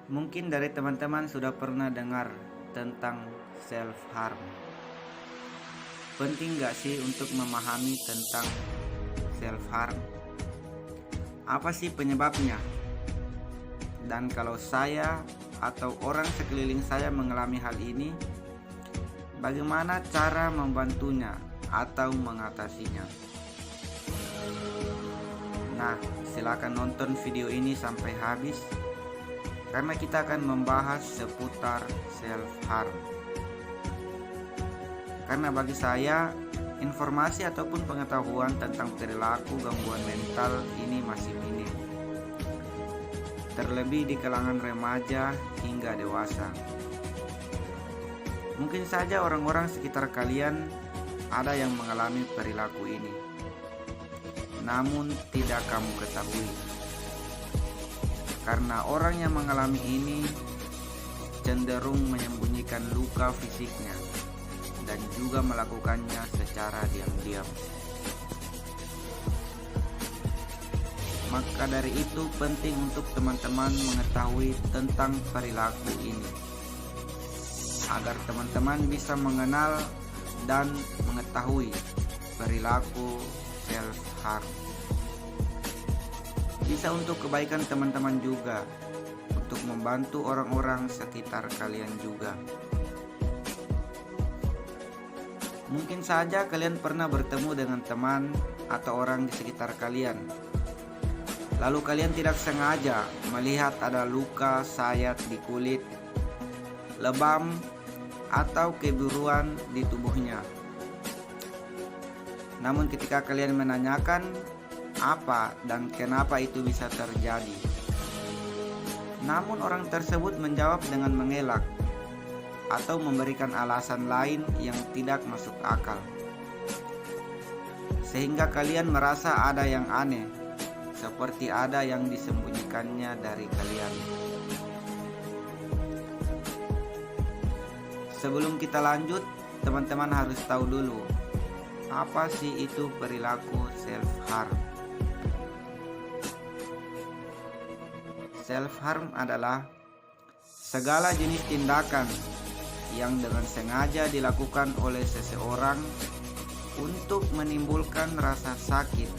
Mungkin dari teman-teman sudah pernah dengar tentang self harm. Penting gak sih untuk memahami tentang self harm? Apa sih penyebabnya? Dan kalau saya atau orang sekeliling saya mengalami hal ini, bagaimana cara membantunya atau mengatasinya? Nah, silakan nonton video ini sampai habis karena kita akan membahas seputar self harm. Karena bagi saya, informasi ataupun pengetahuan tentang perilaku gangguan mental ini masih minim, terlebih di kalangan remaja hingga dewasa. Mungkin saja orang-orang sekitar kalian ada yang mengalami perilaku ini, namun tidak kamu ketahui. Karena orang yang mengalami ini cenderung menyembunyikan luka fisiknya dan juga melakukannya secara diam-diam. Maka dari itu penting untuk teman-teman mengetahui tentang perilaku ini, agar teman-teman bisa mengenal dan mengetahui perilaku self harm. Bisa untuk kebaikan teman-teman juga, untuk membantu orang-orang sekitar kalian juga. Mungkin saja kalian pernah bertemu dengan teman atau orang di sekitar kalian. Lalu kalian tidak sengaja melihat ada luka sayat di kulit, lebam, atau kebiruan di tubuhnya. Namun ketika kalian menanyakan apa dan kenapa itu bisa terjadi, namun orang tersebut menjawab dengan mengelak atau memberikan alasan lain yang tidak masuk akal, sehingga kalian merasa ada yang aneh, seperti ada yang disembunyikannya dari kalian. Sebelum kita lanjut, teman-teman harus tahu dulu apa sih itu perilaku self harm. Self harm adalah segala jenis tindakan yang dengan sengaja dilakukan oleh seseorang untuk menimbulkan rasa sakit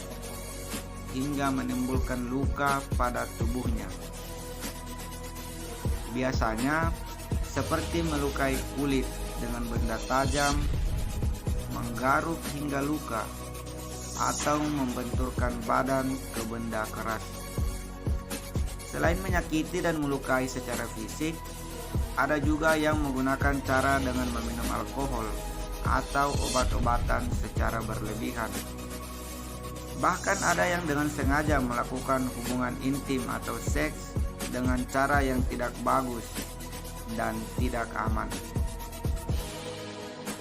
hingga menimbulkan luka pada tubuhnya. Biasanya seperti melukai kulit dengan benda tajam, menggaruk hingga luka, atau membenturkan badan ke benda keras. Selain menyakiti dan melukai secara fisik, ada juga yang menggunakan cara dengan meminum alkohol atau obat-obatan secara berlebihan. Bahkan ada yang dengan sengaja melakukan hubungan intim atau seks dengan cara yang tidak bagus dan tidak aman,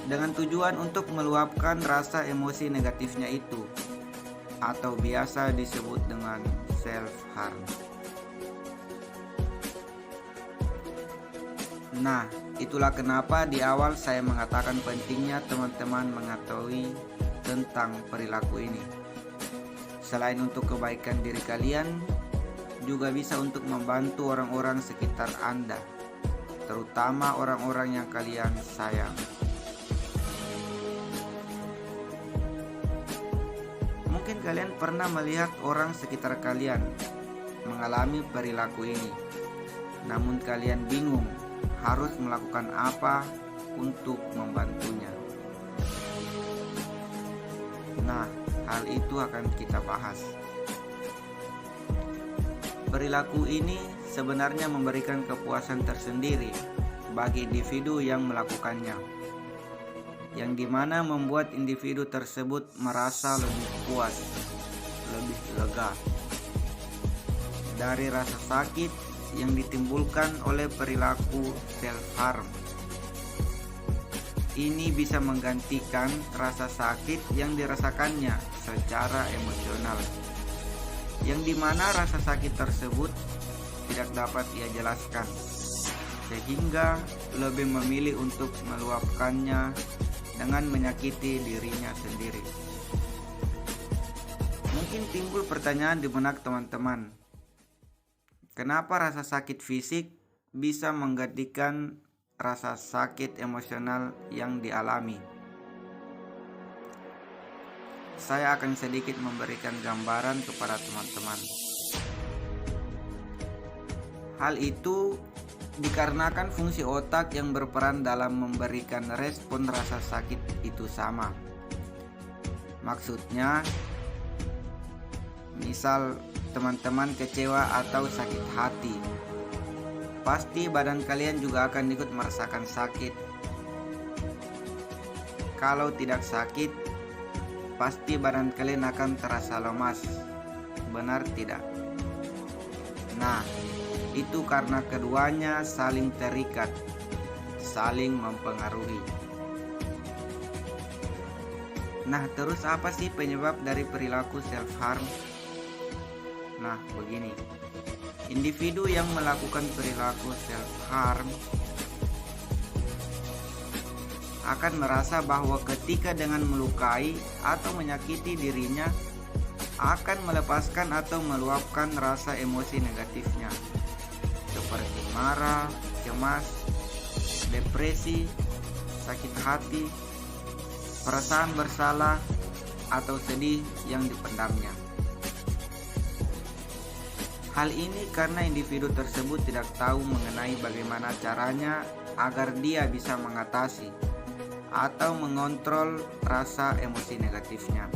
dengan tujuan untuk meluapkan rasa emosi negatifnya itu, atau biasa disebut dengan self harm. Nah, itulah kenapa di awal saya mengatakan pentingnya teman-teman mengetahui tentang perilaku ini. Selain untuk kebaikan diri kalian, juga bisa untuk membantu orang-orang sekitar Anda, terutama orang-orang yang kalian sayang. Mungkin kalian pernah melihat orang sekitar kalian mengalami perilaku ini, namun kalian bingung harus melakukan apa untuk membantunya. Nah, hal itu akan kita bahas. Perilaku ini sebenarnya memberikan kepuasan tersendiri bagi individu yang melakukannya, yang dimana membuat individu tersebut merasa lebih puas, lebih lega dari rasa sakit yang ditimbulkan oleh perilaku self harm. Ini bisa menggantikan rasa sakit yang dirasakannya secara emosional, yang dimana rasa sakit tersebut tidak dapat ia jelaskan, sehingga lebih memilih untuk meluapkannya dengan menyakiti dirinya sendiri. Mungkin timbul pertanyaan di benak teman-teman, kenapa rasa sakit fisik bisa menggantikan rasa sakit emosional yang dialami. Saya akan sedikit memberikan gambaran kepada teman-teman. Hal itu dikarenakan fungsi otak yang berperan dalam memberikan respon rasa sakit itu sama. Maksudnya, misal teman-teman kecewa atau sakit hati, pasti badan kalian juga akan ikut merasakan sakit. Kalau tidak sakit, pasti badan kalian akan terasa lemas. Benar tidak? Nah, itu karena keduanya saling terikat, saling mempengaruhi. Nah, terus apa sih penyebab dari perilaku self-harm? Nah, begini. Individu yang melakukan perilaku self-harm akan merasa bahwa ketika dengan melukai atau menyakiti dirinya, akan melepaskan atau meluapkan rasa emosi negatifnya, seperti marah, cemas, depresi, sakit hati, perasaan bersalah, atau sedih yang dipendamnya. Hal ini karena individu tersebut tidak tahu mengenai bagaimana caranya agar dia bisa mengatasi atau mengontrol rasa emosi negatifnya.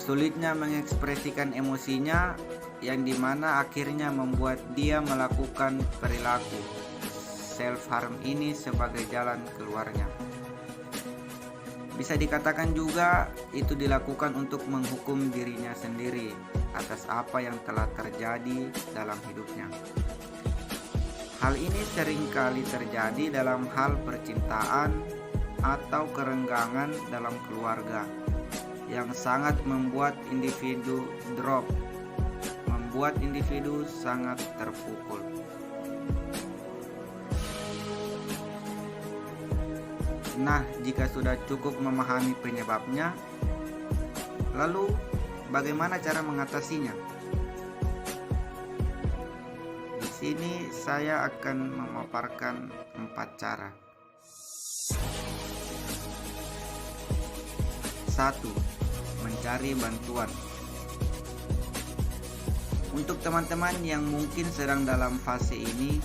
Sulitnya mengekspresikan emosinya, yang dimana akhirnya membuat dia melakukan perilaku self-harm ini sebagai jalan keluarnya. Bisa dikatakan juga itu dilakukan untuk menghukum dirinya sendiri atas apa yang telah terjadi dalam hidupnya. Hal ini seringkali terjadi dalam hal percintaan atau kerenggangan dalam keluarga, yang sangat membuat individu drop, membuat individu sangat terpukul. Nah, jika sudah cukup memahami penyebabnya, lalu bagaimana cara mengatasinya? Di sini saya akan memaparkan 4 cara. 1. Mencari bantuan. Untuk teman-teman yang mungkin sedang dalam fase ini,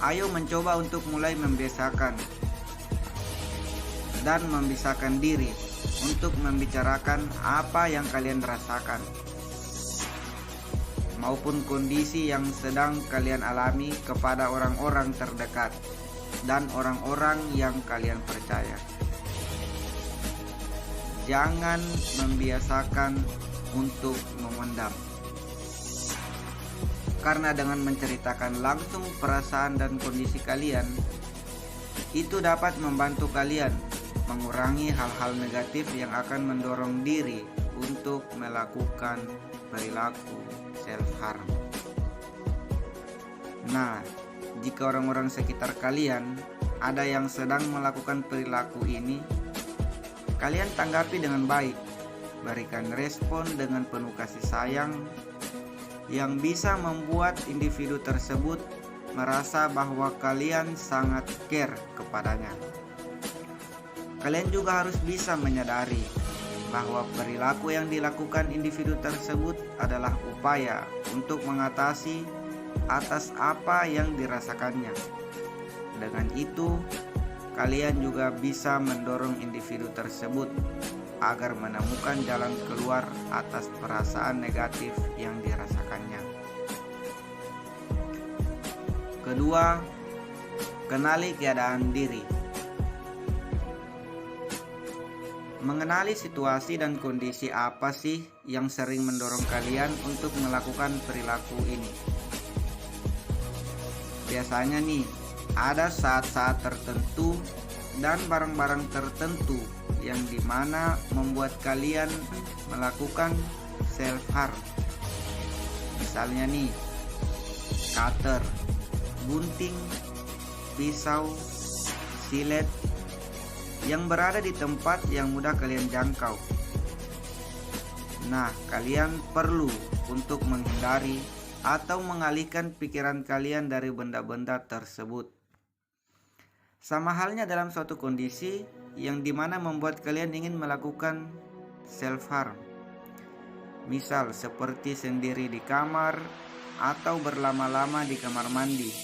ayo mencoba untuk mulai membiasakan dan memisahkan diri untuk membicarakan apa yang kalian rasakan maupun kondisi yang sedang kalian alami kepada orang-orang terdekat dan orang-orang yang kalian percaya. Jangan membiasakan untuk memendam, karena dengan menceritakan langsung perasaan dan kondisi kalian, itu dapat membantu kalian mengurangi hal-hal negatif yang akan mendorong diri untuk melakukan perilaku self-harm. Nah, jika orang-orang sekitar kalian ada yang sedang melakukan perilaku ini, kalian tanggapi dengan baik, berikan respon dengan penuh kasih sayang yang bisa membuat individu tersebut merasa bahwa kalian sangat care kepadanya. Kalian juga harus bisa menyadari bahwa perilaku yang dilakukan individu tersebut adalah upaya untuk mengatasi atas apa yang dirasakannya. Dengan itu, kalian juga bisa mendorong individu tersebut agar menemukan jalan keluar atas perasaan negatif yang dirasakannya. Kedua, kenali keadaan diri. Mengenali situasi dan kondisi apa sih yang sering mendorong kalian untuk melakukan perilaku ini. Biasanya nih, ada saat-saat tertentu dan barang-barang tertentu yang dimana membuat kalian melakukan self-harm. Misalnya nih, cutter, gunting, pisau, silet yang berada di tempat yang mudah kalian jangkau. Nah, kalian perlu untuk menghindari atau mengalihkan pikiran kalian dari benda-benda tersebut. Sama halnya dalam suatu kondisi yang dimana membuat kalian ingin melakukan self-harm. Misal seperti sendiri di kamar atau berlama-lama di kamar mandi.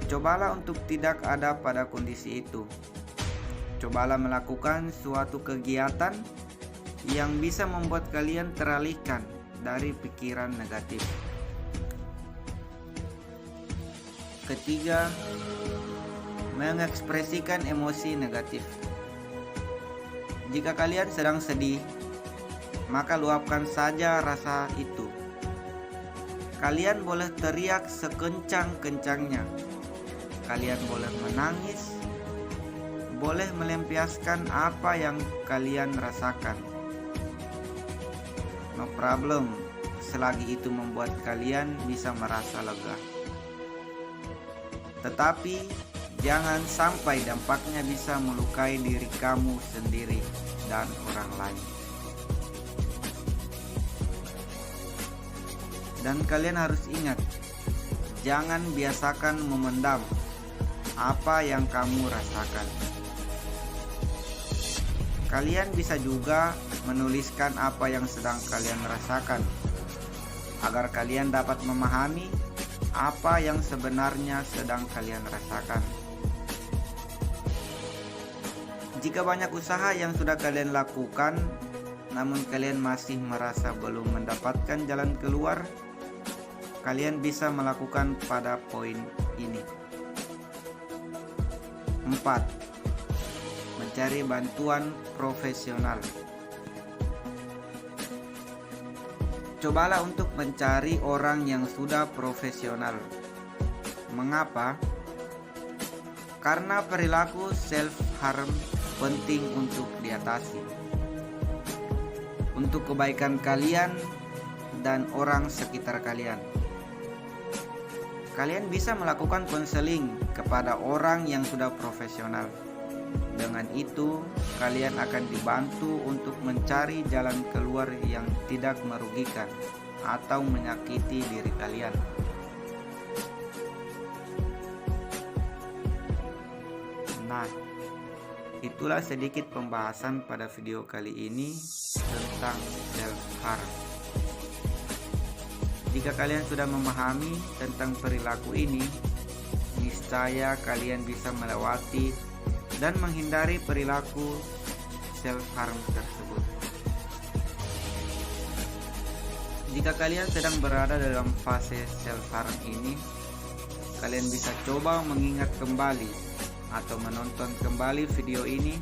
Cobalah untuk tidak ada pada kondisi itu. Cobalah melakukan suatu kegiatan yang bisa membuat kalian teralihkan dari pikiran negatif. Ketiga, mengekspresikan emosi negatif. Jika kalian sedang sedih, maka luapkan saja rasa itu. Kalian boleh teriak sekencang-kencangnya. Kalian boleh menangis, boleh melampiaskan apa yang kalian rasakan. No problem, selagi itu membuat kalian bisa merasa lega. Tetapi jangan sampai dampaknya bisa melukai diri kamu sendiri dan orang lain. Dan kalian harus ingat, jangan biasakan memendam apa yang kamu rasakan. Kalian bisa juga menuliskan apa yang sedang kalian rasakan, agar kalian dapat memahami apa yang sebenarnya sedang kalian rasakan. Jika banyak usaha yang sudah kalian lakukan, namun kalian masih merasa belum mendapatkan jalan keluar, kalian bisa melakukan pada poin ini. 4. Mencari bantuan profesional. Cobalah untuk mencari orang yang sudah profesional. Mengapa? Karena perilaku self-harm penting untuk diatasi. Untuk kebaikan kalian dan orang sekitar kalian. Kalian bisa melakukan konseling kepada orang yang sudah profesional. Dengan itu, kalian akan dibantu untuk mencari jalan keluar yang tidak merugikan atau menyakiti diri kalian. Nah, itulah sedikit pembahasan pada video kali ini tentang self-harm. Jika kalian sudah memahami tentang perilaku ini, niscaya kalian bisa melewati dan menghindari perilaku self-harm tersebut. Jika kalian sedang berada dalam fase self-harm ini, kalian bisa coba mengingat kembali atau menonton kembali video ini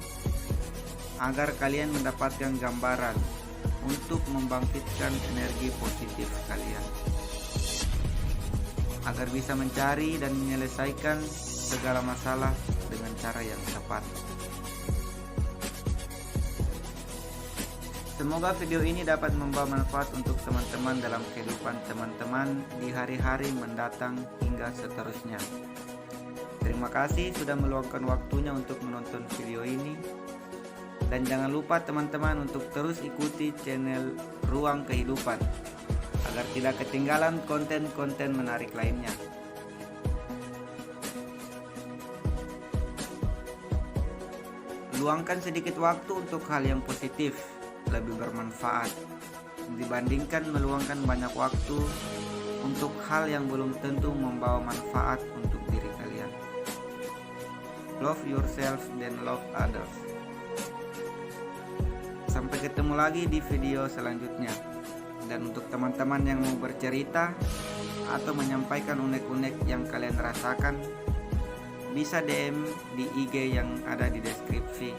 agar kalian mendapatkan gambaran untuk membangkitkan energi positif kalian, agar bisa mencari dan menyelesaikan segala masalah dengan cara yang tepat. Semoga video ini dapat membawa manfaat untuk teman-teman dalam kehidupan teman-teman di hari-hari mendatang hingga seterusnya. Terima kasih sudah meluangkan waktunya untuk menonton video ini. Dan jangan lupa teman-teman untuk terus ikuti channel Ruang Kehidupan agar tidak ketinggalan konten-konten menarik lainnya. Luangkan sedikit waktu untuk hal yang positif, lebih bermanfaat dibandingkan meluangkan banyak waktu untuk hal yang belum tentu membawa manfaat untuk diri kalian. Love yourself then love others. Sampai ketemu lagi di video selanjutnya. Dan untuk teman-teman yang mau bercerita atau menyampaikan unek-unek yang kalian rasakan, bisa DM di IG yang ada di deskripsi.